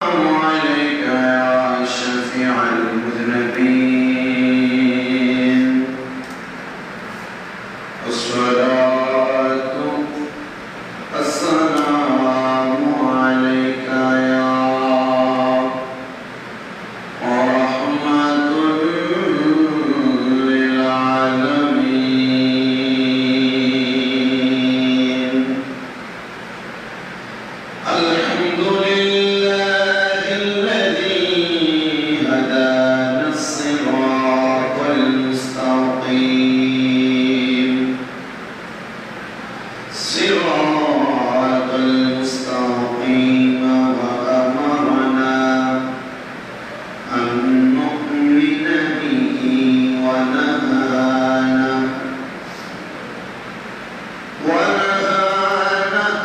عليك يا شفيع المذنبين الصلاة السلام عليك يا رحمة للعالمين الحمد لله الذي هدانا الصراط المستقيم صراط المستقيم وأمرنا أن نؤمن به ونهانا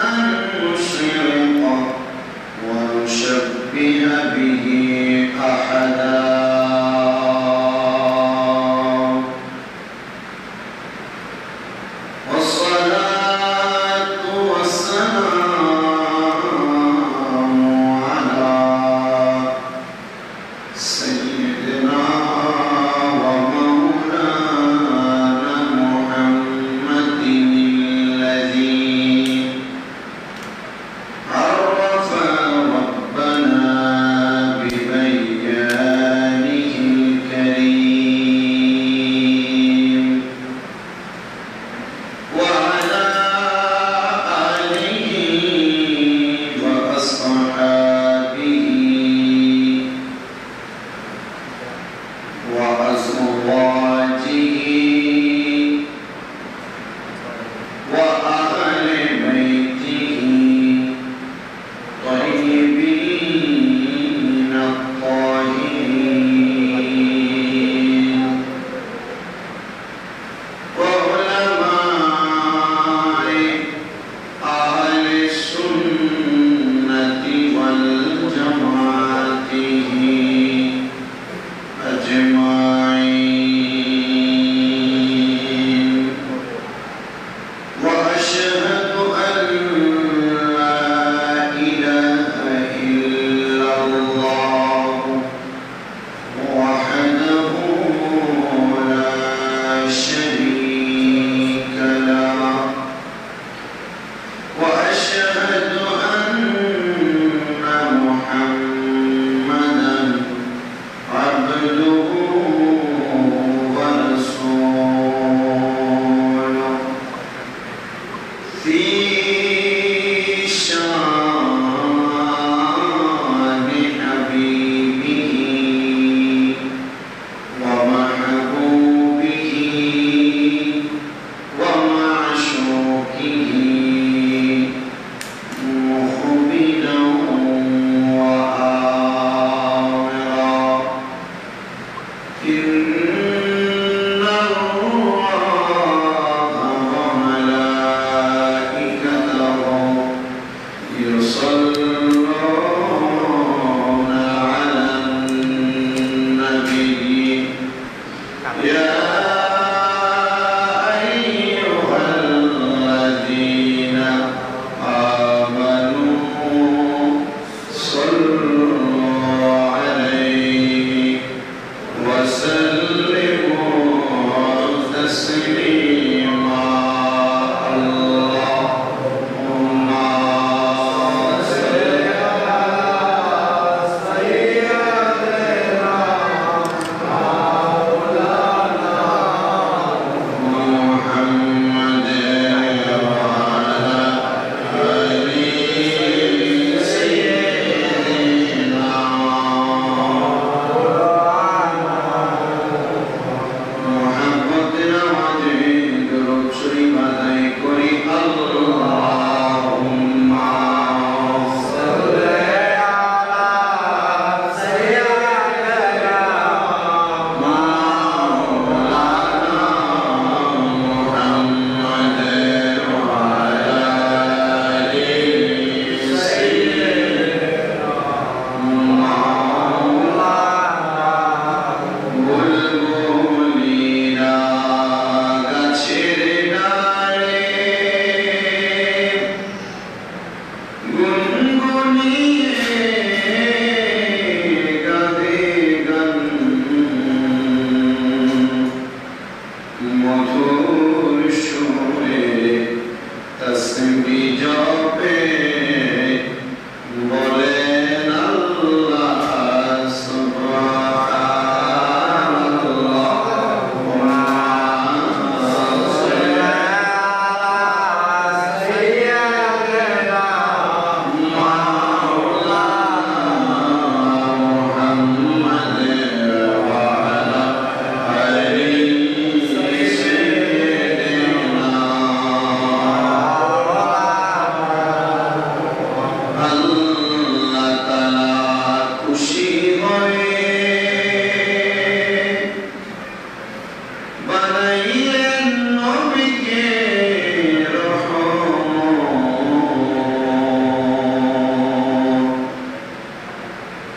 أن نشرك ونشبه به أحدا والصلاة والسلام على سيدنا ومولانا محمد الذي عرف ربنا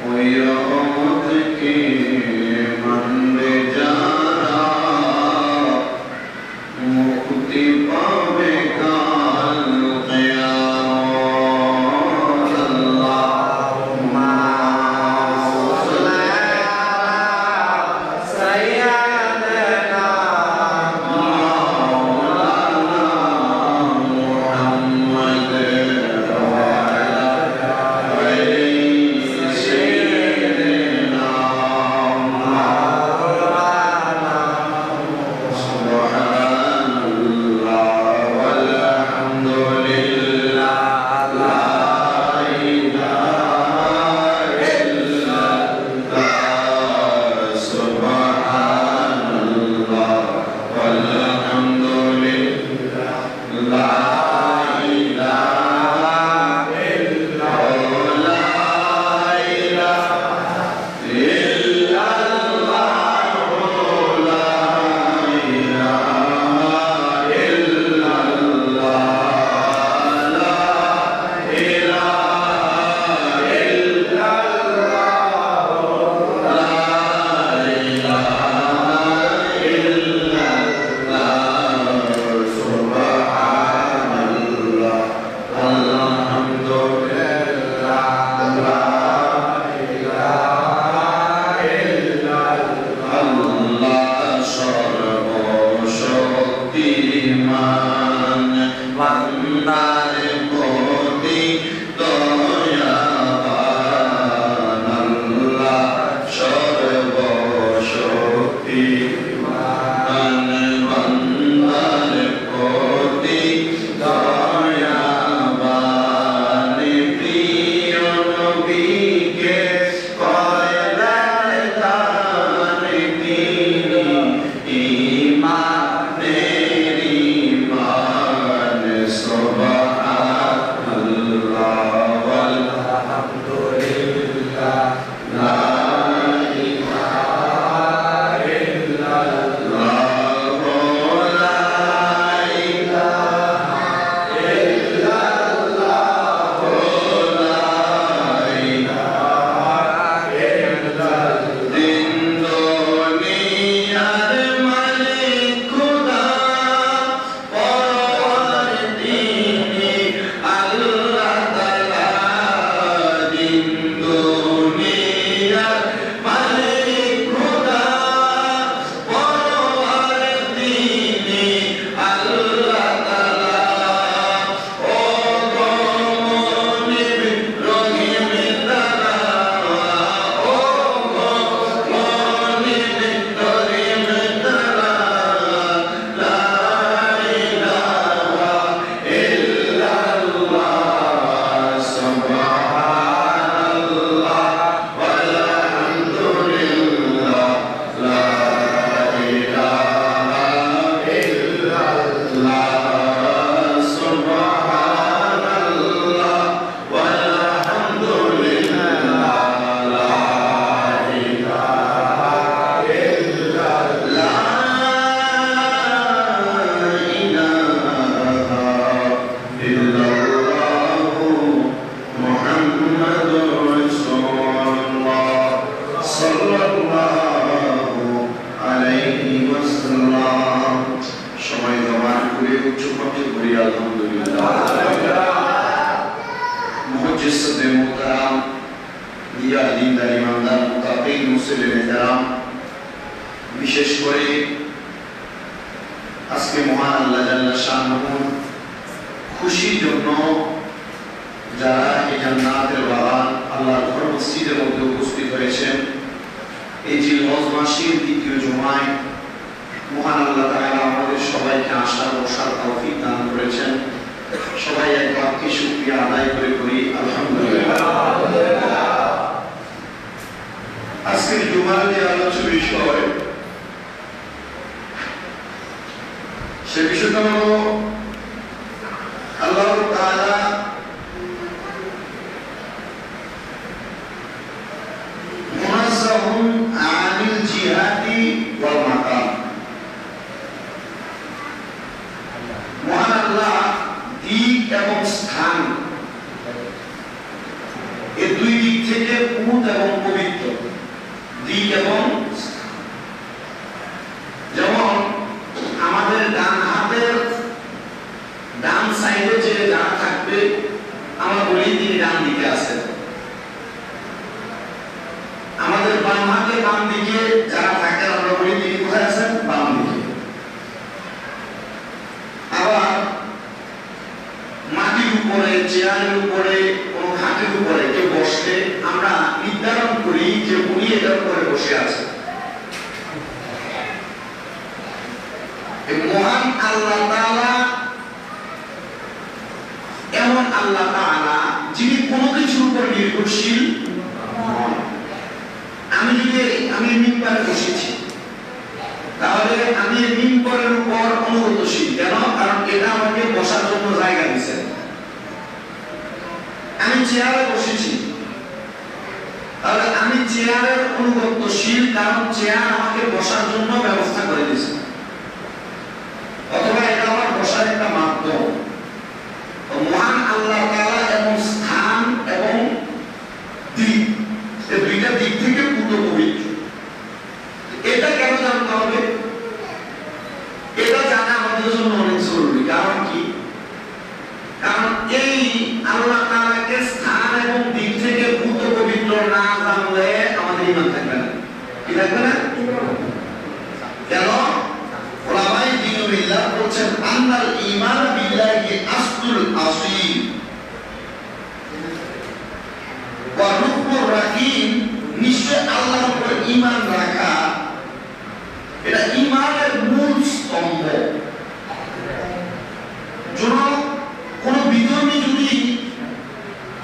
ওই রহমতকে মানবে যারা মুক্তি পাবে কাল কিয়ামত। আল্লাহুম্মা সাল্লি আলা সাইয়্যিদিনা মাওলানা মুহাম্মদ ওয়া আলা আলি সাইয়্যিদিনা মাওলানা সুবহানাল্লাহ ওয়ালহামদুলিল্লাহ লা ইলাহা ইল্লাল্লাহ সুবহানাল্লাহ ওয়ালহামদুলিল্লাহ লা ইলাহা ইল্লাল্লাহ লা ইলাহা ইল্লাল্লাহ লা ইলাহা ইল্লাল্লাহ লা ইলাহা বান্দার প্রতি দয়াবান আল্লাহ সর্বশক্তিমান বান্দার প্রতি দয়াবান প্রিয় নবীকে কয়লার দান তিনি ঈমানের ঈমান সুবহানাল্লাহ ওয়ালহামদুলিল্লাহ লা ইলাহা ইল্লাল্লাহ লা ইলাহা ইল্লাল্লাহ লা ইলাহা ইল্লাল্লাহ দিন দুনিয়ার মালিক খোদা পরওয়ার তিনি আল্লাহ তাআলা দিন দুনিয়ার মালিক খোদা পরওয়ার তিনি আল্লাহ তাআলা ও গো মুনিব রহিম তাআলা ও গো মুনিব রহিম তাআলা লা ইলাহা ইল্লাল্লাহ সুবহানাল্লাহ ওয়ালহামদুলিল্লাহ লা ইলাহা ইল্লাল্লাহ সুবহানাল্লাহ ওয়ালহামদুলিল্লাহ লা ইলাহা ইল্লাল্লাহ মুহাম্মাদুর রাসূলুল্লাহ সাল্লাল্লাহু আলাইহি ওয়াসাল্লাম। সবাই জবান খুলে উচ্চ কণ্ঠে বলি আলহামদুলিল্লাহ। মুহজ্জিসে মুহতারাম দিয়া দিনদার ইমানদার মুতাকিন মুসলিম যারা বিশেষ করে আজকে মহান আল্লাহ জাল্লা শানুহু খুশির জন্য যারা এই জান্নাতের বাগান আল্লাহর ঘর মসজিদের মধ্যে উপস্থিত হয়েছেন, এই জিলহজ মাসের দ্বিতীয় জুমায় মহান আল্লাহ তাআলা আমাদের সবাইকে আসার বসার তৌফিক দান করেছেন। সবাই একবার কি শুকরিয়া আদায় করে করি আলহামদুলিল্লাহ। আজকের জুমার যে আলোচ্য বিষয়, সে বিষয়টা হলো আল্লাহ তাআলা মুনাজ্জাহুন আনিল জিহাদি ওয়াল মাকাম। মহান আল্লাহ দিক এবং স্থান বাম হাতে বাম দিকে যারা থাকেন আমরা বলি তিনি কোথায় আছেন? বাম দিকে। আবার মাটির উপরে, চেয়ারের উপরে, কোনো খাটের উপরে কেউ বসলে আমরা নির্ধারণ করি যে উনি এটার উপরে বসে আছে। মহান আল্লাহ তাআলা এমন আল্লাহ তাআলা যিনি কোনো কিছুর উপর নির্ভরশীল নন। আমি মিম্বারে বসেছি, তাহলে আমি মিম্বরের উপর অনুগতশীল। কেন? কারণ এটা আমাকে বসার জন্য জায়গা দিয়েছে। আমি চেয়ারে বসেছি, তাহলে আমি চেয়ারের অনুগতশীল, কারণ চেয়ার আমাকে বসার জন্য ব্যবস্থা করে দিয়েছে, অথবা এটা আমার বসার একটা মাধ্যম। মহান আল্লাহ তাআলা এবং স্থান এবং দিক, এই দুইটা দিক থেকে পূর্ণ পবিত্র। এটা কেন জানতে হবে? এটা জানা আমাদের জন্য অনেক জরুরি। কারণ কি? কারণ এই আল্লাহ তাআলাকে স্থান এবং দিক থেকে পূর্ণ পবিত্র না জানলে আমাদের ঈমান থাকবে না। কি থাকবে না? কেন? ওলামায়ে দ্বীন বিল্লাহ বলছেন আন্নাল ঈমান বিল্লাহি আসলুল আসীল ওয়া রুকনুর রাকিম। নিশ্চয় আল্লাহর উপর ঈমান রাখা এটা ঈমানের মূল স্তম্ভ। কোন বিধর্মী যদি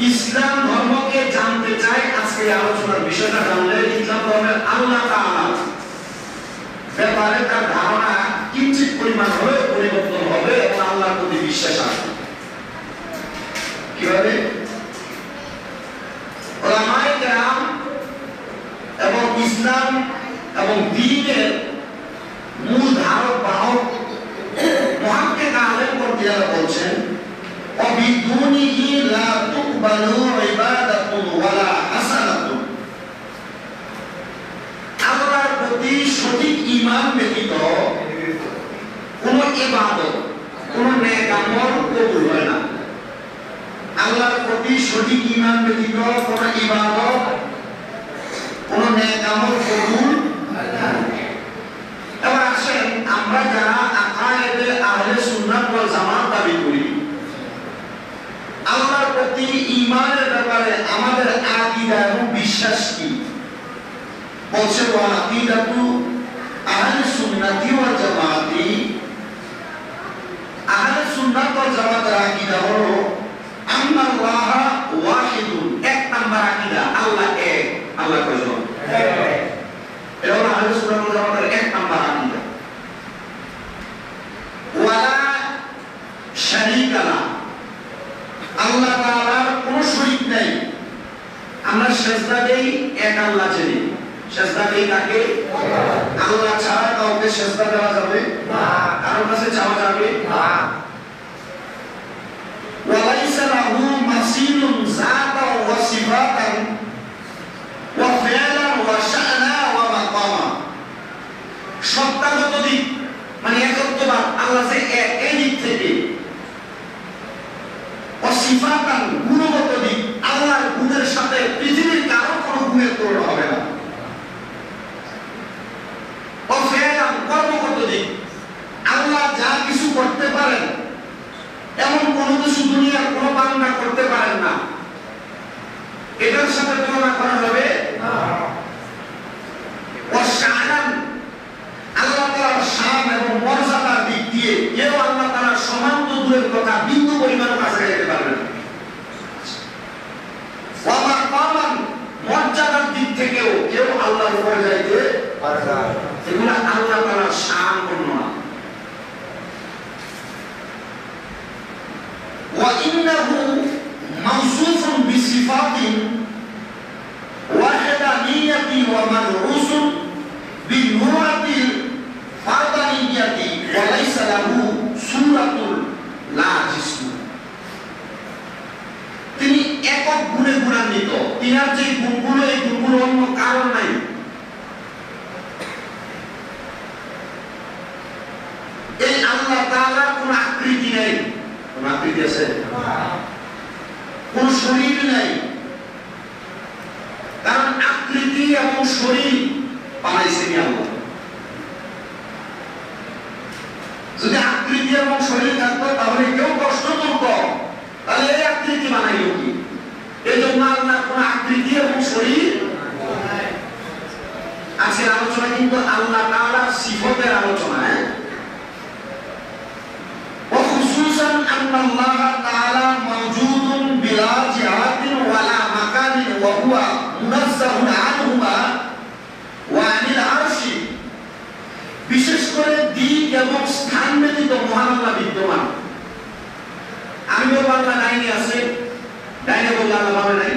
ইসলাম ধর্মকে জানতে চায়, আজকে আলোচনার বিষয়টা জানলে ইসলাম ধর্মের আল্লাহ তাআলা ব্যাপারে তার ধারণা কিঞ্চিত পরিমাণ হলে পরিবর্তন হবে এবং আল্লাহর প্রতি বিশ্বাস আসবে। কিভাবে? উলামায়ে কেরাম এবং ইসলাম এবং দ্বীনের মূল ধারক বাহক মুহাক্কিক আলেমগণ যারা বলছেন অবিদুনিহি লা তুকবালু ইবাদাতুন ওয়ালা হাসানাতুন। আল্লাহর প্রতি সঠিক ঈমান ব্যতীত কোন ইবাদত, কোন নেক আমল কবুল হয় না। আল্লাহর প্রতি সঠিক ঈমান ব্যতীত কোন ইবাদত, কোন নেক আমল কবুল হয় না। এবার আসেন, আমরা যারা আকায়েদে আহলে সুন্নাত ওয়াল জামাত দাবি করি, আল্লাহর প্রতি ঈমানের ব্যাপারে আমাদের আকীদা এবং বিশ্বাস কি? বলছে ওয়া আকীদাতু আহলে সুন্নাতি ওয়াল জামাতি। আহলে সুন্নাত ওয়াল জামাতের আকীদা হলো আন্নাল্লাহ ওয়াহিদুন। এক নাম্বার আকীদা, আল্লাহ এক। আল্লাহ কয়জন? এক। এটা হলো আহলে সুন্নাত ওয়াল জামাতের এক নাম্বার আকীদা। ওয়ালা শারীকা লাহু, আল্লাহ তাআলার কোনো শরীক নাই। আমরা সিজদা দেই এক আল্লাহ যিনি। সিজদা দেই কাকে? আল্লাহ ছাড়া কাউকে সিজদা দেওয়া যাবে না, কারোর কাছে চাওয়া যাবে না। ওয়ালাইসা লাহু মাসিলুন যাতা ওয়া সিফাতান ওয়া ফি'লান ওয়া শা'না ওয়া মাকামা। সত্তাগত দিক মানে একত্ববাদ, আল্লাহ যে এক, এই দিক থেকে। সিফাতান গুণগত দিক, আল্লাহর গুণের সাথে পৃথিবীর কারো কোনো গুণের তুলনা হবে না। ফি'লান কর্মগত দিক, আল্লাহ যা কিছু করতে পারেন এমন কোনো কিছু দুনিয়ার কোনো বান্দা করতে পারেন না, এটার সাথে তুলনা করা যাবে না। শাআনান, আল্লাহ তাআলার শান এবং মর্যাদার দিক দিয়ে কেউ আল্লাহ তাআলার সমান তো দূরের কথা বিন্দু পরিমাণও কাছে যেতে পারবে না। ওয়া মাকামান, মর্যাদার দিক থেকেও কেউ আল্লাহর উপরে যাইতে পারবে না। এগুলো আল্লাহ তাআলার শান বর্ণনা। ওয়া ইন্নাহু মাওসুফুন বিসিফাতিন ওয়াহদানিয়াতি ওয়া মানউসুন বিনুরাতিল ফারদানিয়াতি ওয়া লাইসা লাহু সূরাতুল লা জিসম। তিনি একক গুণে গুণান্বিত, তিনার যে গুণগুলো, এই গুণগুলো অন্য কারণ নাই। এই আল্লাহ তাআলার কোন আকৃতি নাই। কোন আকৃতি আছে? কোন শরীর নাই। কারণ আকৃতি আকৃতি এবং শরীর বানাইছেন আল্লাহ। যদি আকৃতি এবং শরীর থাকতো তাহলে কেউ প্রশ্ন করত তাহলে এই আকৃতি বানাইল কি? এই জন্য আল্লাহ কোন আকৃতি এবং শরীর আজকের আলোচনা কিন্তু আল্লাহ তাআলার সিফতের আলোচনা। وخصوصا أن الله تعالى موجود بلا جهة ولا مكان وهو منزه عنهما وعن العرش। বিশেষ করে দিক এবং স্থান ব্যতীত মহান আল্লাহ বিদ্যমান। আমি বলবো আল্লাহ ডাইনে আছে, ডাইনে বলবো আল্লাহ বামে নাই।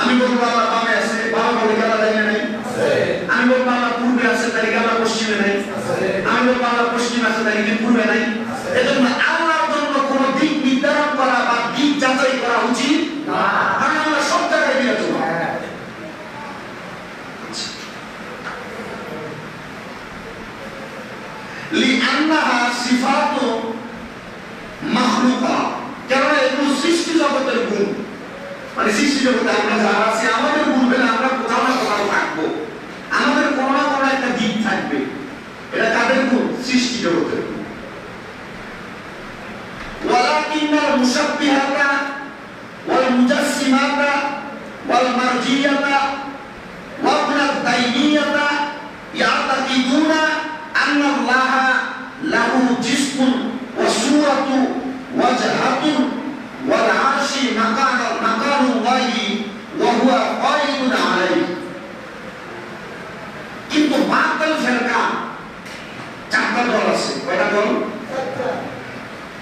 আমি বলবো আল্লাহ বামে আছে, বামে বলবো আল্লাহ ডাইনে নাই। আমি বলবো আল্লাহ পূর্বে আছে, তাই আল্লাহ পশ্চিমে নাই। আমি বলবো আল্লাহ পশ্চিমে আছে, তাই পূর্বে নাই। এজন্য আল্লাহর জন্য কোন দিক নির্ধারণ করা বা দিক যাচাই করা উচিত না, কারণ আল্লাহ সব জায়গায় বিরাজমান। লিআন্নাহা সিফাতু মাখলুকা, কারণ এগুলো সৃষ্টি জগতের গুণ। মানে সৃষ্টি জগতে আমরা যারা আছি আমাদের গুণ হলে আমরা কোথাও না কোথাও থাকবো, আমাদের কোনো না কোনো একটা দিক থাকবে। এটা কাদের গুণ? সৃষ্টি জগতের গুণ। ওয়ালাকিন্নাল মুশাব্বিহাতা ওয়াল মুজাসসিমাতা ওয়াল মারজিয়াতা ওয়া ইবনাত তাইমিয়াতা ইয়াতাকিদুনা আন্না আল্লাহা লাহু জিসমুন ওয়া সূরাতু ওয়া জাহাতুন ওয়াল আরশি মাকানুল্লাহি ওয়া হুয়া কায়িদুন আলাইহি। কিন্তু বাতিল ফিরকা চারটা দল আছে। কয়টা দল?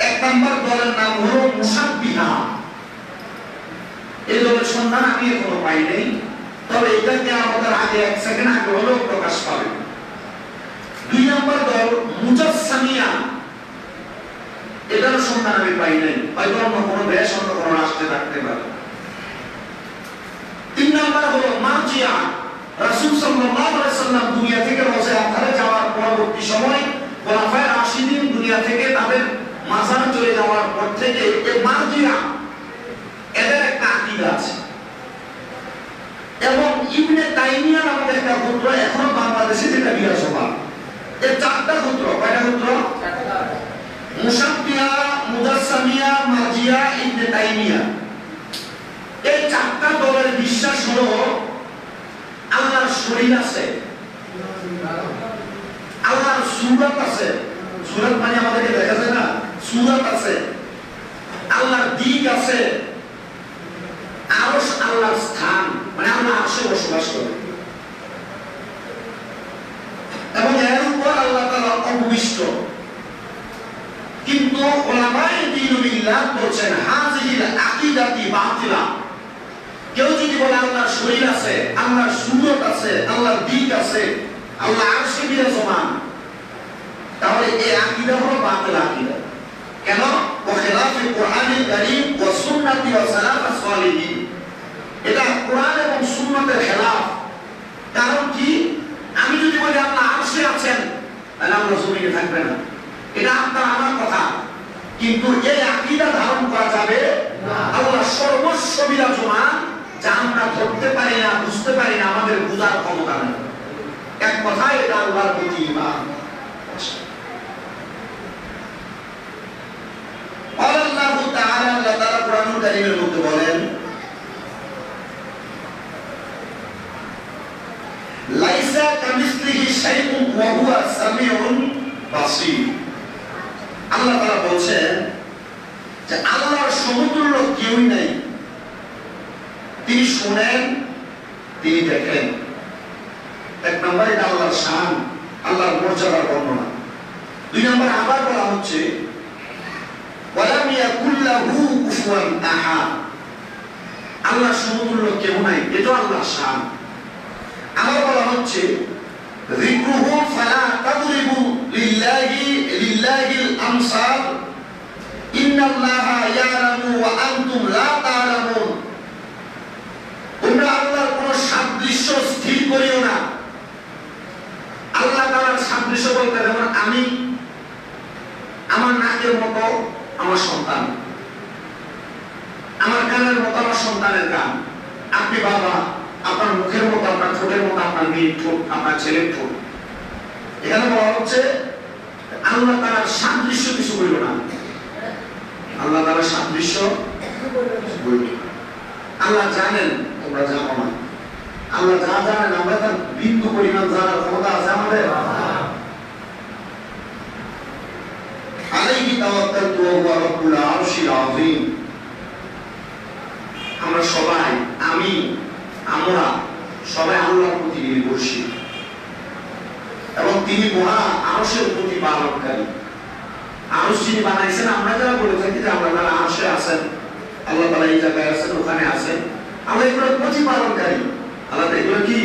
এক নম্বর দলের নাম হলো মুশাব্বিহা। এই দলের সন্ধান আমি এখনো পাই নাই, তবে এটাকে আমাদের আগে এক সেকেন্ড আগে হলেও প্রকাশ পাবে। দুই নম্বর দল মুজাসসামিয়া, এটার সন্ধান আমি পাই নাই, হয়তো অন্য কোনো দেশ অন্য কোনো রাষ্ট্রে থাকতে পারে। তিন নম্বর হলো মারজিয়া। রাসূল সাল্লাল্লাহু আলাইহি সাল্লাম দুনিয়া থেকে রোজে আখারে যাওয়ার পরবর্তী সময় খোলাফায়ে রাশিদিন দুনিয়া থেকে তাদের মাজার চলে যাওয়ার পর থেকে এই মারজিয়া এদের একটা আকীদা আছে। এবং ইবনে তাইমিয়া নামক একটা গোত্র এখনো বাংলাদেশে যেটা বিরাজমান। এই চারটা গোত্র, কয়টা গোত্র? চারটা। মুশাব্বিহা, মুজাসসামিয়া, মারজিয়া, ইবনে তাইমিয়া। এই চারটা দলের বিশ্বাস হলো আল্লাহর শরীর আছে, আল্লাহর সূরত আছে। সূরত মানে আমাদেরকে দেখা যায় না, সূরত আছে। আল্লাহর দিক আছে, আরশ আল্লাহর স্থান, মানে আল্লাহ আরশে বসবাস করে এবং এর উপর আল্লাহ তাআলা অববিষ্ট। কিন্তু উলামায়ে দ্বীন বিল্লাহ বলেন হাযিহিল আকীদাতি বাতিলা। কেউ যদি বলে আল্লাহর শরীর আছে, আল্লাহর সূরত আছে, আল্লাহর দিক আছে, আল্লাহ আরশে বিরাজমান, তাহলে এই আকীদা হলো বাতিল আকীদা। কেন? ওয়া খিলাফে কুরআনিল কারীম ওয়া সুন্নতি ওয়া সালাফাস সালিহিন। এটা কোরআন এবং সুন্নতের খেলাফ। কারণ কি? আমি যদি বলি আল্লাহ আরশে আছেন, তাহলে আল্লাহ জমিনে থাকবে না। এটা আপনার আমার কথা, কিন্তু এই আকীদা ধারণ করা যাবে না। আল্লাহ সর্বস্ব বিরাজমান, যা আমরা ধরতে পারি না, বুঝতে পারি না, আমাদের বুঝার ক্ষমতা নেই। এক কথায় এটা আল্লাহর প্রতি ঈমান। আল্লাহ তাআলা আল্লাহ তাআলা কোরআনুল কারীমের মধ্যে বলেন লাইসা কামিসলিহি শাইউন ওয়া হুয়া সামিউন বাসীর। আল্লাহ তাআলা বলেন যে আল্লাহর সমতুল্য কেউই নাই, তিনি শুনেন, তিনি দেখেন। এক নম্বর এটা আল্লাহর শান, আল্লাহর মর্যাদার বর্ণনা। দুই নম্বর আবার বলা হচ্ছে ওয়ালাম ইয়াকুল লাহু কুফুয়ান আহাদ, আল্লাহর সমতুল্য কেউ নাই, এটা আল্লাহর শান। আবার বলা হচ্ছে যিকরুহু ফালা তাদরিবু লিল্লাহিল আমসাল ইন্নাল্লাহা ইয়ালামু ওয়া আনতুম লা তা'লামুন। তোমরা আল্লাহর কোন সাদৃশ্য স্থির করিও না। আল্লাহ তাআলার সাদৃশ্য বলতে যেমন আমি, আমার নাকের মতো আমার সন্তান, আমার কানের মতো আমার সন্তানের কান, আপনি বাবা, আপনার মুখের মতো, আপনার ঠোঁটের মতো, আপনার মেয়ের ঠোঁট, আপনার ছেলের ঠোঁট। এখানে বলা হচ্ছে আল্লাহ তাআলার সাদৃশ্য কিছু বলল না, আল্লাহ তাআলার সাদৃশ্য বলল। আল্লাহ জানেন, তোমরা জানো না। আল্লাহ যা জানেন আমরা তার বিন্দু পরিমাণ জানার ক্ষমতা আছে আমাদের? আলাইহি তাওয়াক্কালতু ওয়া হুয়া রাব্বুল আরশিল আযীম। আমরা সবাই, আমরা সবাই আল্লাহর প্রতি নির্ভরশীল এবং তিনি মহা আরশের প্রতি পালনকারী। আরশ যিনি বানাইছেন, আমরা যারা বলে থাকি যে আল্লাহ তাআলা আরশে আছেন, আল্লাহ তাআলা এই জায়গায় আছেন, ওখানে আছেন, আল্লাহ এগুলো প্রতিপালনকারী। আল্লাহ এগুলো কি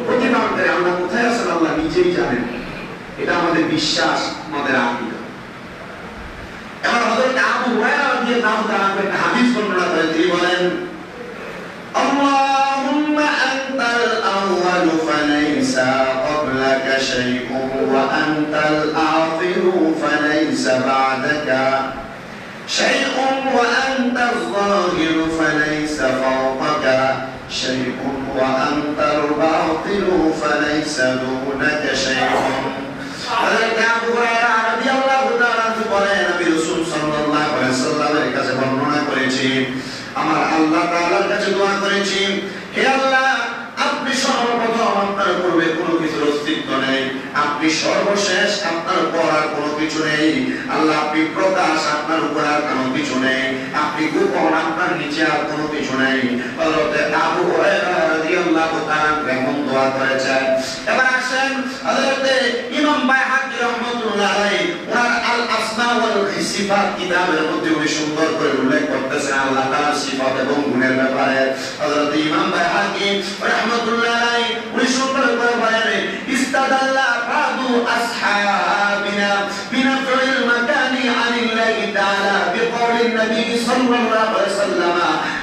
প্রতিপালনকারী। আল্লাহ কোথায় আছেন আল্লাহ নিজেই জানেন। এটা আমাদের বিশ্বাস, আমাদের আকীদা। এবার হযরত আবু হুরায়রা রাদিয়াল্লাহু তাআলা একটা হাদিস বর্ণনা করেন। তিনি বলেন, আল্লাহুম্মা আনতাল আউয়ালু ফালাইসা ক্বাবলাকা শাইউন ওয়া আনতাল আখিরু ফালাইসা বা'দাকা শাইউন ওয়া আনতাল যাহিরু ফালাইসা ফাওকাকা শাইউন ওয়া আনতাল বাতিনু ফালাইসা দুনাকা শাইউন। হযরত আবু হুরায়রা রাদিয়াল্লাহু তাআলা বলেন, নবী রাসূল সাল্লাল্লাহু আলাইহি ওয়াসাল্লামের কাছে বর্ণনা করেছি, আমার আল্লাহ তাআলার কাছে দোয়া করেছি, হে আল্লাহ, আপনি সর্বপ্রথম, আপনার পূর্বে কোনো কিছুর অস্তিত্ব নেই, আপনি সর্বশেষ, আপনার পর আর কোনো কিছু নেই। আল্লাহ আপনি প্রকাশ, আপনার উপর আর কোনো কিছু নেই, আপনি গোপন, আপনার নিচে আর কোনো কিছু নেই। হযরত আবু হুরায়রা রাদিয়াল্লাহু তাআলা এমন দোয়া করেছেন। এবার আসেন হযরত ইমাম বাইহাকী রাহমাতুল্লাহ আলাইহি ওনার আল আসমা ওয়াল সিফাত কিতাবের মধ্যে উনি সুন্দর করে উল্লেখ করতেছেন আল্লাহ তাআলার সিফাত এবং গুণের ব্যাপারে। হযরত ইমাম বাইহাকী রাহমাতুল্লাহ আলাইহি উনি সুন্দর করে বলেন, ইস্তাদাল্লা বাদু আসহাবিনা বিনাফিল মাকানি আনিল্লাহি তাআলা বিকওলিন নবী সাল্লাল্লাহু আলাইহি ওয়াসাল্লাম,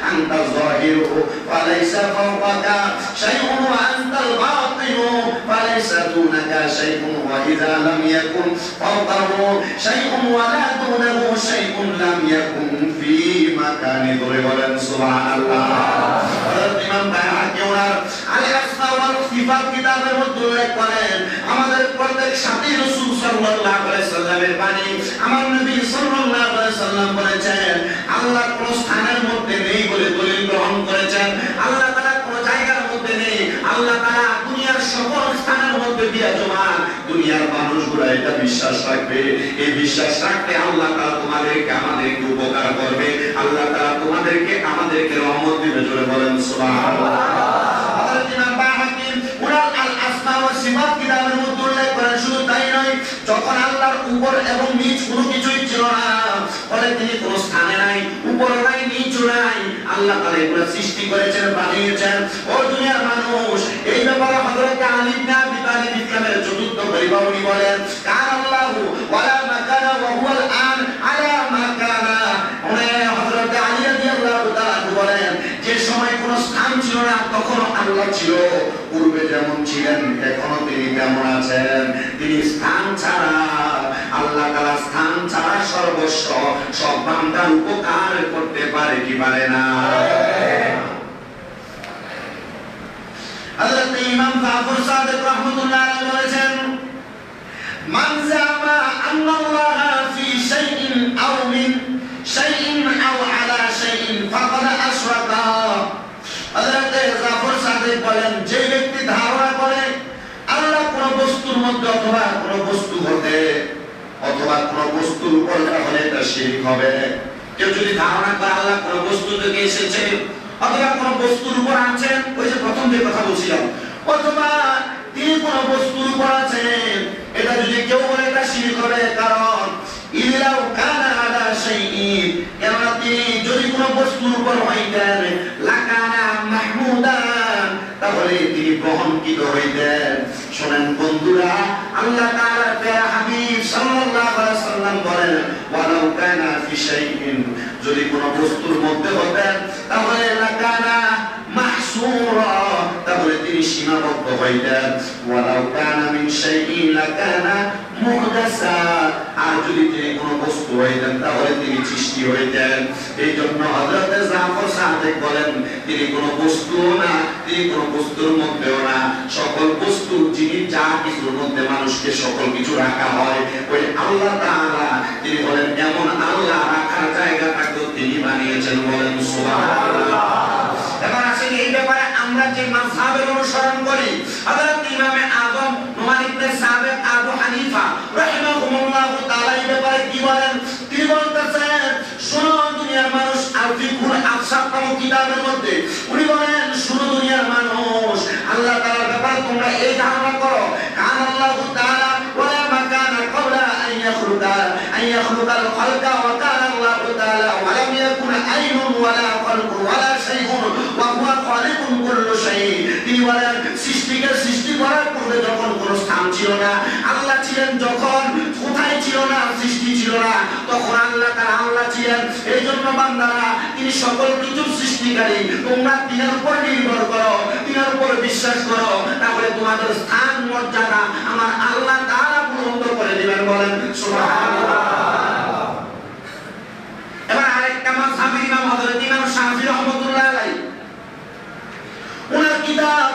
আনতা যাহিরু ফালাইসা ফাওকাকা শাইউন ওয়া আনতাল বাতিনু ফালাইসা দুনাকা শাইউন ওয়া ইযা লাম ইয়াকুন ফাওকাহু শাইউন ওয়া লা দুনাহু শাইউন লাম ইয়াকুন ফি মাকানি। ধরে বলেন সুবহানাল্লাহ। হযরত ইমাম বাইহাকী ওনার আল আসমা ওয়াল সিফাত কিতাবের মধ্যে উল্লেখ করেন, আমাদের প্রত্যেক সাথী রাসূল সাল্লাল্লাহু আলাইহি সাল্লামের বাণী, আমার নবী সাল্লাল্লাহু আলাইহি সাল্লাম বলেছেন, আল্লাহ কোন স্থানের মধ্যে নেই বলে দলিল গ্রহণ করেছেন। আল্লাহ তাআলা কোন জায়গার মধ্যে নেই, আল্লাহ তাআলা দুনিয়ার সকল স্থানের মধ্যে বিরাজমান। দুনিয়ার মানুষগুলো এটা বিশ্বাস রাখবে, এই বিশ্বাস রাখতে আল্লাহ তাআলা তোমাদেরকে আমাদেরকে উপকার করবে, আল্লাহ তাআলা তোমাদেরকে আমাদেরকে রহমত দিবে। জোরে বলেন সুবহানাল্লাহ। হযরত ইমাম বাইহাকী উনার আল আসমা ওয়া সিফাত কিতাবের মধ্যে উল্লেখ করেন, শুধু তাই নয়, যখন আল্লাহর উপর এবং নিচ কোনো কিছুই ছিল না, ফলে তিনি কোন স্থানে নাই, উপর নাই, নিচ নাই, আল্লাহ তাআলা এগুলো সৃষ্টি করেছেন, বানিয়েছেন। ও দুনিয়ার মানুষ, এই ব্যাপারে হযরত আলী ইবনে আবি তালিব ইসলামের চতুর্থ খলিফা উনি বলেন, কান আল্লাহু ওয়ালা মাকানা ওয়া হুয়াল আন আলা মাকানা। উনি হযরত আলী রাদিয়াল্লাহু তাআলা বলেন, যে সময় কোন স্থান ছিল না তখন আল্লাহ ছিল, পূর্বে যেমন ছিলেন এখনো তিনি তেমন আছেন। তিনি স্থান ছাড়া, আল্লাহ তাআলা স্থান ছাড়া সর্বস্ব সব বান্দার উপকার করতে পারে কি পারে না? হযরত ইমাম জাফর সাদিক রাহমাতুল্লাহ আলাইহি বলেছেন, মান জামা আন্নাল্লাহ ফি শাইইন আও মিন শাইইন আও আলা শাইইন ফাকাদ আশরাকা। হযরত জাফর সাদিক বলেন, যে ব্যক্তি ধারণা করে আল্লাহ কোন বস্তুর মধ্যে অথবা কোন বস্তু হতে অথবা কোন বস্তুর উপর হলে এটা শিরক হবে। কেউ যদি ধারণা করে আল্লাহ কোন বস্তু থেকে এসেছে অথবা কোন বস্তুর উপর আছেন, ওই যে প্রথম যে কথা বলছিলাম, অথবা তিনি কোন বস্তুর উপর আছেন, এটা যদি কেউ বলে এটা শিরক হবে। কারণ ইল্লাউ কানা আলা শাইইন, কেননা তিনি যদি কোন বস্তুর উপর হইতেন লাকানা মাহমুদান, তাহলে তিনি গ্রহণকৃত হইতেন। শোনেন বন্ধুরা, আল্লাহ তাআলার প্রিয় হাবিব সাল্লাল্লাহু আলাইহি সাল্লাম বলেন, ওয়ালাউ কানা ফি শাইইন, যদি কোন বস্তুর মধ্যে হতেন তাহলে লাকানা মাহসুরা, তাহলে তিনি সীমাবদ্ধ হইতেন। ওয়ালাউ কানা মিন শাইইন লাকানা মুহদাসা, আর যদি তিনি কোন বস্তু হইতেন তাহলে তিনি সৃষ্টি হইতেন। এই জন্য হযরত জাফর সাদিক বলেন, তিনি কোন বস্তু না, তিনি যে কোনো বস্তুর মধ্যেও না, সকল বস্তু যিনি যা কিছুর মধ্যে মানুষকে সকল কিছু রাখা হয়, ওই আল্লাহ তাআলা তিনি বলেন এমন আল্লাহ রাখার জায়গাটাকে তিনি বানিয়েছেন, বলেন সুবহানাল্লাহ। এবার আসেন এই ব্যাপারে আমরা যে মাযহাবের অনুসরণ করি, হযরত ইমামে আযম নুমান ইবনে সাবিত আবু হানিফা রাহিমাহুল্লাহ তাআলা এই ব্যাপারে কি বলেন? তিনি বলতেছেন, শোনো দুনিয়ার মানুষ, আল ফিকুল আফসার নামক কিতাবের মধ্যে উনি বলেন, শোনো দুনিয়ার মানুষ, আল্লাহ তাআলার ব্যাপারে তোমরা এই ধারণা করো, কান আল্লাহু তাআলা ওয়ালা মাকানা ক্বাবলা আন ইয়াখলুকাল খালকা ওয়া কানা আল্লাহু তাআলা ওয়া লাম ইয়াকুন আইনুন ওয়ালা খালকুন ওয়ালা শাইউন ওয়া হুয়া খালিকুন কুল্লু শাই। তিনি বলেন সৃষ্টিকে সৃষ্টি করার পূর্বে যখন কোনো স্থান ছিল না, আল্লাহ ছিলেন, যখন কোথায় ছিল না, সৃষ্টি ছিল না, তখন আল্লাহ তাআলা আল্লাহ ছিলেন। এই জন্য বান্দারা তিনি সকল কিছুর সৃষ্টিকারী, তোমরা তিনার উপর নির্ভর করো, তিনার উপর বিশ্বাস করো, তাহলে তোমাদের স্থান মর্যাদা আমার আল্লাহ তাআলা বুলন্দ করে দিবেন, বলেন সুবহানাল্লাহ। এবার আরেকটা মাযহাবের ইমাম হযরত ইমাম শাফিঈ রাহমাতুল্লাহ আলাইহি, ওনার কিতাব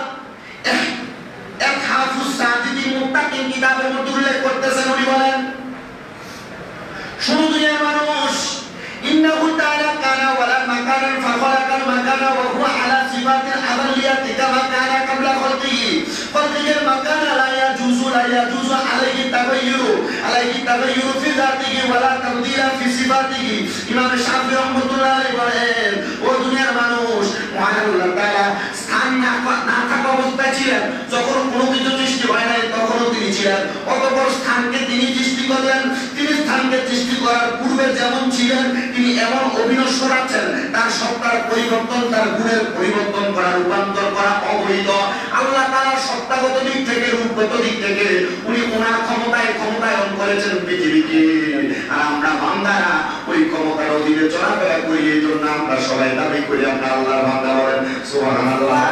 ইতহাফুস সাদিদিন মুত্তাকিন কিতাবের মধ্যে উল্লেখ করতেছেন, উনি বলেন, শুনো দুনিয়ার মানুষ, ইন্নাহু তাআলা কানা ওয়ালা মাকানান ফাখালাকাল মাকানা ওয়া হুয়া আলা সিফাতিল আবালিয়াতি কামা কানা ক্বাবলা খালকিহি। খালকিহিল মাকানা লা ইয়াজুজু আলাইহি তাগায়্যুরু ফি যাতিহি ওয়ালা তাবদীলা ফি সিফাতিহি। ইমাম শাফিঈ রাহমাতুল্লাহ আলাইহি বলেন, ও দুনিয়ার মানুষ, মহান আল্লাহ তাআলা স্থান না থাকা অবস্থায় ছিলেন, যখন কোনো কিছু সৃষ্টি হয় নাই তখনও তিনি ছিলেন, অতঃপর স্থানকে তিনি সৃষ্টি করলেন। তিনি স্থানকে সৃষ্টি করার পূর্বে যেমন ছিলেন তিনি এমন অবিনশ্বর আছেন, তার সত্তার পরিবর্তন, তার গুণের পরিবর্তন করা, রূপান্তর করা অবৈধ। আল্লাহ তাআলা সত্তাগত দিক থেকে, রূপগত দিক থেকে উনি ওনার ক্ষমতায়ন করেছেন পৃথিবীকে, আর আমরা বান্দারা ওই ক্ষমতার অধীনে চলাফেরা করি। এই জন্য আমরা সবাই দাবি করি আমরা আল্লাহর বান্দা, বলেন সুবহানাল্লাহ।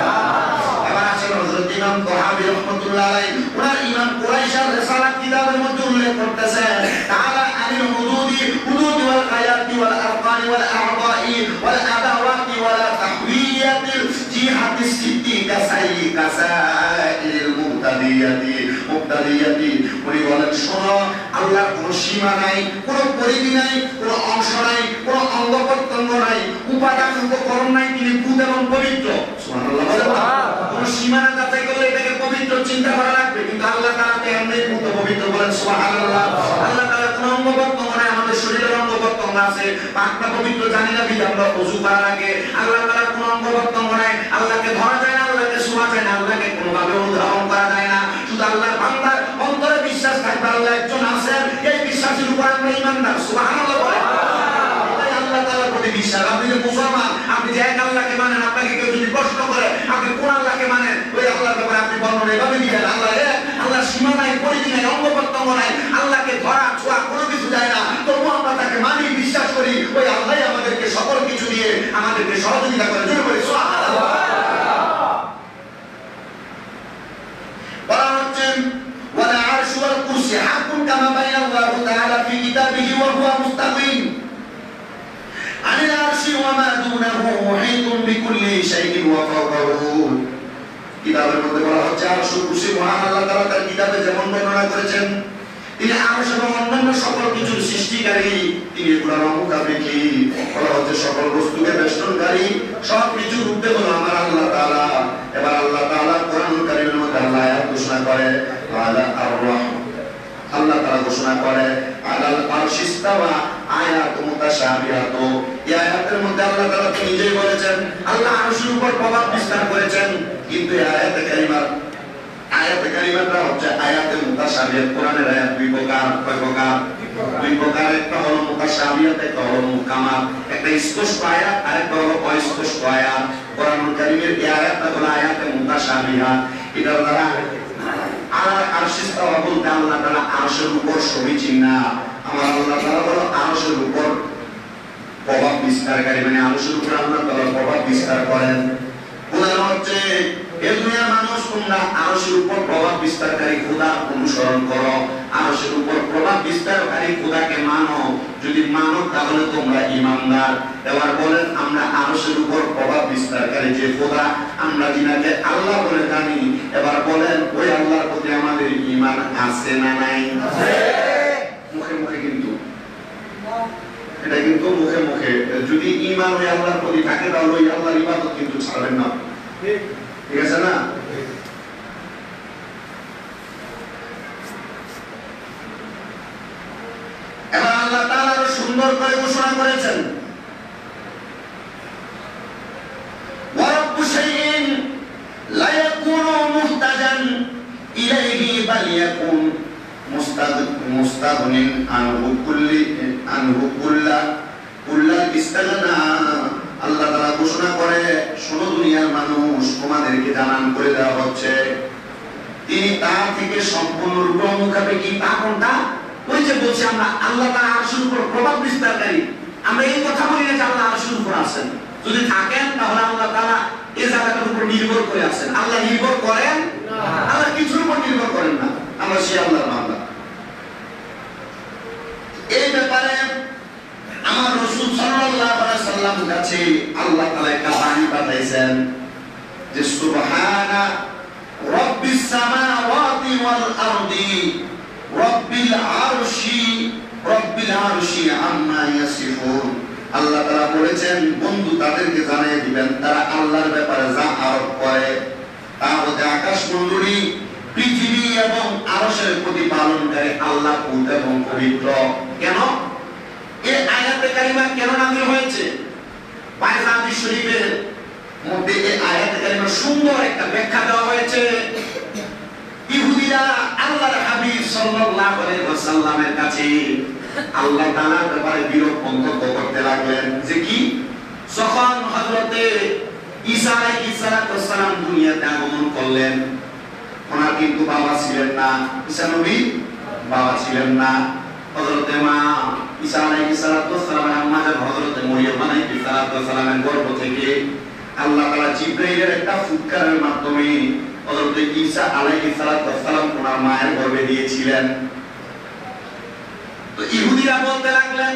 এবার আসেন হযরত ইমাম তাহাবী রাহমাতুল্লাহ আলাইহি, ওনার ইমাম কুরাইশের রিসালাত কিতাবের মধ্যে উল্লেখ করতেছেন, তাআলা আনিল হুদুদি ওয়াল আয়াতি ওয়াল আরকানি ওয়াল আ'দাই ওয়াল আদাওয়াতি ওয়াল তাহওয়াতিয়াতিল জিহাতি সিদ্দি কাসাইল মুবতাদিয়াতি। উনি বলেন, শোনো, আল্লাহর কোনো সীমা নাই, কোনো পরিধি নাই, কোনো অংশ নাই, কোনো অঙ্গ প্রত্যঙ্গ নাই, উপাদান উপকরণ নাই, তিনি পুত এবং পবিত্র। সুবহানাল্লাহ। কোনো সীমানা যাচাই করলে এটাকে পবিত্র চিন্তা করা লাগবে, কিন্তু আল্লাহ তাআলা এমনি পুত পবিত্র, বলেন সুবহানাল্লাহ। আল্লাহ তাআলা কোনো অঙ্গ প্রত্যঙ্গ নাই, আমাদের শরীরের অঙ্গ প্রত্যঙ্গ আছে, পাকটা পবিত্র জানি না বিধি আমরা ওযু করার আগে। আল্লাহ তাআলা কোনো অঙ্গ প্রত্যঙ্গ নাই, আল্লাহকে ধরা যায় না, আল্লাহকে ছোঁয়া যায় না, আল্লাহকে কোনোভাবে অনুধাবন করা যায় না। শুধু আল্লাহর বান্দার অন্তরে বিশ্বাস থাকবে আল্লাহ একজন আছেন, এই বিশ্বাসের উপর আমরা ঈমানদার। সুবহানাল্লাহ বলেন। এটাই আল্লাহ তাআলার প্রতি বিশ্বাস। আপনি যে মুসলমান, আপনি যে এক আল্লাহকে মানেন, আপনাকে কেউ যদি প্রশ্ন করে আপনি কোন আল্লাহকে মানেন, ওই আল্লাহর ব্যাপারে আপনি বর্ণনা এভাবে দিবেন, আল্লাহ এক, আল্লাহর সীমা নাই, পরিধি নাই, অঙ্গ প্রত্যঙ্গ নাই, আল্লাহকে ধরা ছোঁয়া কোনো কিছু যায় না, তবু আমরা তাকে মানি, বিশ্বাস করি, ওই আল্লাহই আমাদেরকে সকল কিছু দিয়ে আমাদেরকে সহযোগিতা করে। জোরে বলি সুবহানাল্লাহ। বলা হচ্ছেন, ওয়ালা আরশু ওয়াল কুরসি হাকুন কামা বায়ানা আল্লাহু তাআলা ফি কিতাবিহি ওয়া হুয়া মুস্তাকিম আনিল আরশি ওয়া মা দুনাহু মুহিতুন বিকুল্লি শাইইন ওয়া ফাওকাহু। কিতাবের মধ্যে বলা হচ্ছে, আরশ কুরসি মহান আল্লাহ তাআলা তার কিতাবে যেমন বর্ণনা করেছেন, তিনি আরশ এবং অন্যান্য সকল কিছুর সৃষ্টিকারী, তিনি এগুলোর মুখাপেক্ষী। বলা হচ্ছে সকল বস্তুকে বেষ্টনকারী, সব কিছুর রূপে হলো আমার আল্লাহ তাআলা। এবার আল্লাহ তাআলা কোরআনুল কারীমের মধ্যে আল্লাহ আয়াত ঘোষণা করে, আলা আর-রাহমান, আল্লাহ তাআলা ঘোষণা করে আলাল আরশি ইস্তাওয়া, আয়াত মুতাশাবিহাত। এই আয়াতের মধ্যে আল্লাহ তাআলা নিজেই বলেছেন আল্লাহ আরশের উপর প্রভাব বিস্তার করেছেন, কিন্তু এই আয়াতে কারিমাটা হচ্ছে আয়াতে মুতাশাবিহাত। কোরআনের আয়াত দুই প্রকার, কয় প্রকার? দুই প্রকার। একটা হলো মুতাশাবিহাত, একটা হলো মুহকামাত। একটা স্পষ্ট আয়াত, আরেকটা হলো অস্পষ্ট আয়াত। কোরআনুল কারীমের এই আয়াতটা হলো আয়াতে মুতাশাবিহাত। এটা দ্বারা আল্লাহ আরশে ইস্তাওয়া বলতে আল্লাহ তাআলা আরশের উপর সমীচীন না, আমার আল্লাহ তাআলা হলো আরশের উপর প্রভাব বিস্তারকারী, মানে আরশের উপর আল্লাহ তাআলা প্রভাব বিস্তার করেন। উদাহরণ হচ্ছে, এই দুনিয়ার মানুষ, তোমরা আরশের উপর প্রভাব বিস্তারকারী খোদা অনুসরণ করো, আরশের উপর প্রভাব বিস্তারকারী খোদাকে মানো। যদি মানো তাহলে তোমরা ঈমানদার। এবার বলেন, আমরা আরশের উপর প্রভাব বিস্তারকারী যে খোদা, আমরা যিনাকে আল্লাহ বলে জানি। এবার বলেন ওই আল্লাহর প্রতি আমাদের ঈমান আছে না নাই? মুখে মুখে কিন্তু, এটা কিন্তু মুখে মুখে। যদি ঈমান ওই আল্লাহর প্রতি থাকে তাহলে ওই আল্লাহর ইবাদত কিন্তু ছাড়বেন না, ঠিক আছে না? এবার আল্লাহ তাআলা আরো সুন্দর করে ঘোষণা করেছেন, ওয়া রাব্বু শাইইন লা ইয়াকুনু মুহতাজান ইলাইহি বাল ইয়াকুন মুস্তাগনিন আনহু কুল্লাল ইস্তাগনা। আল্লাহ তাআলা ঘোষণা করে, শোনো দুনিয়ার মানুষ, তোমাদেরকে জানান করে দেওয়া হচ্ছে তিনি তার থেকে সম্পূর্ণরূপে মুখাপেক্ষী। তা কোনটা? ওই যে বলছি আমরা আল্লাহ তাআলা আরশের উপর প্রভাব বিস্তারকারী। আমরা এই কথা বলি না যে আল্লাহ আরশের উপর আছেন। যদি থাকেন তাহলে আল্লাহ তাআলা এই জায়গাটার উপর নির্ভর করে আছেন। আল্লাহ নির্ভর করেন না, আল্লাহ কিছুর উপর নির্ভর করেন না। আমরা সেই আল্লাহর বান্দা। এই ব্যাপারে আমার রাসূল সাল্লাল্লাহু আলাইহি সাল্লামের কাছে আল্লাহ তাআলা একটা বাণী পাঠাইছেন যে সুবহানা রাব্বিস সামাওয়াতি ওয়াল আরদি রাব্বিল আরশি আম্মা ইয়াসিফুন। আল্লাহ তাআলা বলেছেন, বন্ধু তাদেরকে জানিয়ে দিবেন তারা আল্লাহর ব্যাপারে যা আরোপ করে তা হতে আকাশমণ্ডলী, পৃথিবী এবং আরশের প্রতিপালনকারী আল্লাহ পূত এবং পবিত্র। কেন এই আয়াতে কারিমা কেন নাযিল হয়েছে? বাইতুল শরীফের মধ্যে এই আয়াতে কারিমার সুন্দর একটা ব্যাখ্যা দেওয়া হয়েছে। ইহুদিরা আল্লাহর হাবিব সাল্লাল্লাহু আলাইহি ওয়াসাল্লামের কাছে আল্লাহ তাআলার ব্যাপারে বিরূপ মন্তব্য করতে লাগলেন যে কি, যখন হযরতে ঈসা আলাইহিস সালাম দুনিয়াতে আগমন করলেন, ওনার কিন্তু বাবা ছিলেন না। ঈসা নবী বাবা ছিলেন না। হযরতে মা ঈসা আলাইহিস সালামের আম্মা হযরতে মরিয়ম আলাইহিস সালামের গর্ভ থেকে আল্লাহ তাআলা জিবরাইলের একটা ফুৎকারের মাধ্যমে হযরতে ঈসা আলাইহিস সালাম ওনার মায়ের গর্ভে দিয়েছিলেন। তো ইহুদিরা বলতে লাগলেন,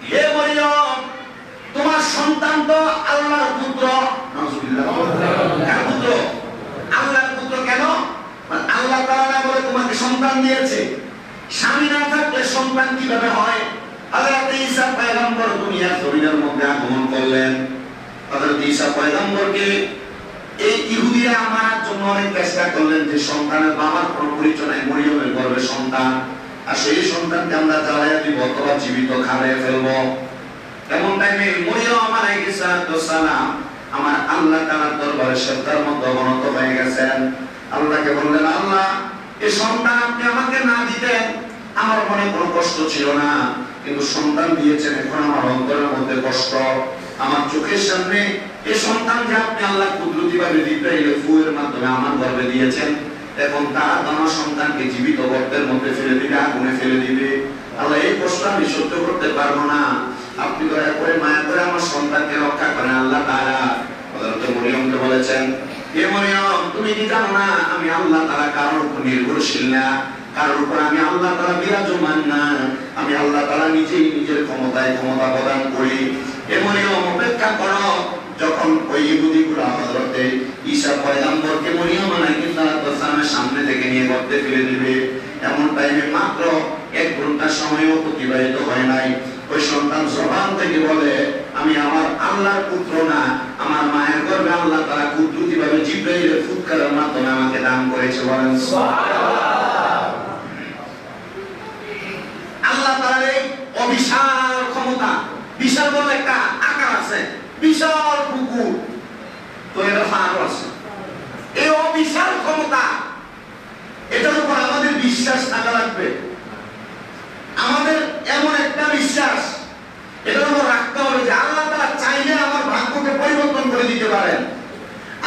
হে মরিয়ম, তোমার সন্তান তো আল্লাহর পুত্র। নাউজুবিল্লাহ। কার পুত্র? আল্লাহর পুত্র। কেন? আল্লাহ তাআলা বলে তোমাকে সন্তান দিয়েছে। স্বামী না থাকলে সন্তান কিভাবে হয়? হযরত ঈসা পয়গম্বর দুনিয়ার জমিনের মধ্যে আগমন করলেন। হযরত ঈসা পয়গম্বরকে এই ইহুদিরা মারার জন্য অনেক চেষ্টা করলেন যে সন্তানের বাবার কোনো পরিচয় নাই, মরিয়মের গর্ভে সন্তান, আর সেই সন্তানকে আমরা জ্বালাইয়া দিব অথবা জীবিত খাইয়ে ফেলবো। এমন টাইমে মরিয়ম আলাইহিস সালাম আমার আল্লাহ তাআলার দরবারে সেজদার মধ্যে অবনত হয়ে গেছেন। আল্লাহকে বললেন, আল্লাহ, এই সন্তান আপনি আমাকে না দিতেন আমার মনে কোনো কষ্ট ছিল না, কিন্তু সন্তান দিয়েছেন এখন আমার অন্তরের মধ্যে কষ্ট। আমার চোখের সামনে এই সন্তান যে আপনি আল্লাহ কুদরতিভাবে জিবরাইলের ফুয়ের মাধ্যমে আমার গর্ভে দিয়েছেন, এখন তারা আমার সন্তানকে জীবিত গর্তের মধ্যে ফেলে দিবে, আগুনে ফেলে দিবে। আল্লাহ, এই কষ্ট আমি সহ্য করতে পারবো না, আপনি দয়া করে মায়া করে আমার সন্তানকে রক্ষা করেন। আল্লাহ তাআলা হযরত মরিয়মকে বলেছেন, হে মরিয়ম, তুমি কি জানো না আমি আল্লাহ তাআলা কারোর উপর নির্ভরশীল না, কারোর উপর আমি আল্লাহ তাআলা বিরাজমান না, আমি আল্লাহ তাআলা নিজেই নিজের ক্ষমতায় ক্ষমতা প্রদান করি। হে মরিয়ম, অপেক্ষা করো, যখন ওই ইহুদিগুলো হযরতে ঈসা পয়গম্বরকে মরিয়ম আলাইহিস সালামের সামনে থেকে নিয়ে গর্তে ফেলে দিবে, এমন টাইমে মাত্র 1 ঘন্টা সময়ও অতিবাহিত হয় নাই, ওই সন্তান জবান থেকে বলে, আমি আমার আল্লাহর পুত্র না, আমার মায়ের গর্ভে আল্লাহ তাআলা কুদরতিভাবে জিবরাইলের ফুৎকারের মাধ্যমে আমাকে দান করেছে। বলেন সুবহানাল্লাহ। আল্লাহ তাআলার এই অবিশাল ক্ষমতা, বিশাল বড় একটা আকার আছে, বিশাল পুকুর তো এটা ফাঁক আছে। এই অবিশাল ক্ষমতা, এটার উপর আমাদের বিশ্বাস থাকা লাগবে। আমাদের এমন একটা বিশ্বাস এটার উপর রাখতে হবে যে আল্লাহ তাআলা চাইলে আমার ভাগ্যকে পরিবর্তন করে দিতে পারেন,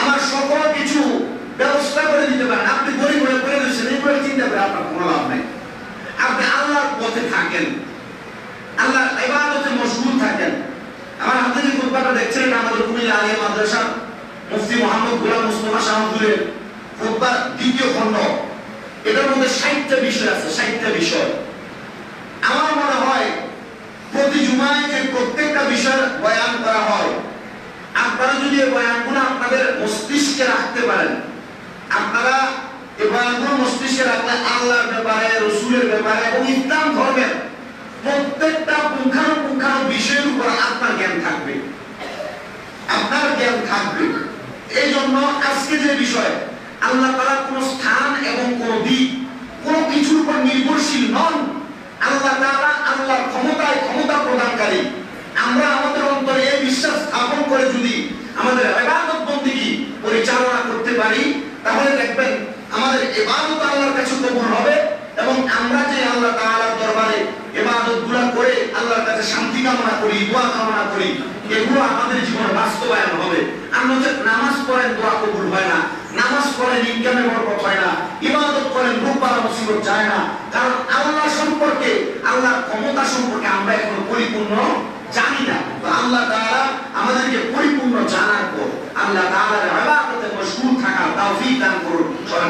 আমার সকল কিছু ব্যবস্থা করে দিতে পারেন। আপনি গরিব হয়ে পড়ে রয়েছেন, এইগুলো চিন্তা করে আপনার কোনো লাভ নেই। আপনি আল্লাহর পথে থাকেন, আল্লাহর ইবাদতে মশগুল থাকেন। আমার হাতে যে খুতবাটা দেখছেন, আমাদের কুমিল্লা আলিয়া মাদ্রাসার মুফতি মুহাম্মদ গোলাম মুস্তাফা শাহমুদ্দুরের খুতবার 2য় খণ্ড। এটার মধ্যে 60টা বিষয় আছে, 60টা বিষয়। আমার মনে হয় প্রতি জুমায় যে প্রত্যেকটা বিষয় বয়ান করা হয়, আপনারা যদি এই বয়ানগুলো আপনাদের মস্তিষ্কে রাখতে পারেন, তাআলা এই বয়ানগুলো মস্তিষ্কে রাখলে আল্লাহর ব্যাপারে, রাসূলের ব্যাপারে এবং ইসলাম ধর্মের প্রত্যেকটা পুঙ্খানুপুঙ্খানু বিষয়ের উপর আপনার জ্ঞান থাকবে, আপনার জ্ঞান থাকবে। এই জন্য আজকে যে বিষয়, আল্লাহ তাআলা কোন স্থান এবং কোন দিক, কোন কিছুর উপর নির্ভরশীল নন। আল্লাহ তাআলা আল্লাহর ক্ষমতায় ক্ষমতা প্রদানকারী। আমরা আমাদের অন্তরে এই বিশ্বাস স্থাপন করে যদি আমাদের ইবাদত বন্দেগী পরিচালনা করতে পারি, তাহলে দেখবেন আমাদের ইবাদত আল্লাহর কাছে কবুল হবে এবং আমরা যে আল্লাহ তাআলার দরবারে ইবাদতগুলো করে আল্লাহর কাছে শান্তি কামনা করি, দোয়া কামনা করি, এগুলো আমাদের জীবনে বাস্তবায়ন হবে। আমরা যে নামাজ পড়েন দোয়া কবুল হয় না, নামাজ পড়েন ইনকামে বরকত হয় না, ইবাদত করেন রোগ বালা মুসিবত যায় না, কারণ আল্লাহ সম্পর্কে, আল্লাহর ক্ষমতা সম্পর্কে আমরা এখনো পরিপূর্ণ জানি না। তো আল্লাহ তাআলা আমাদেরকে পরিপূর্ণ জানার পর আল্লাহ তাআলার ইবাদতে মশগুল থাকার তৌফিক দান করুন। সবাই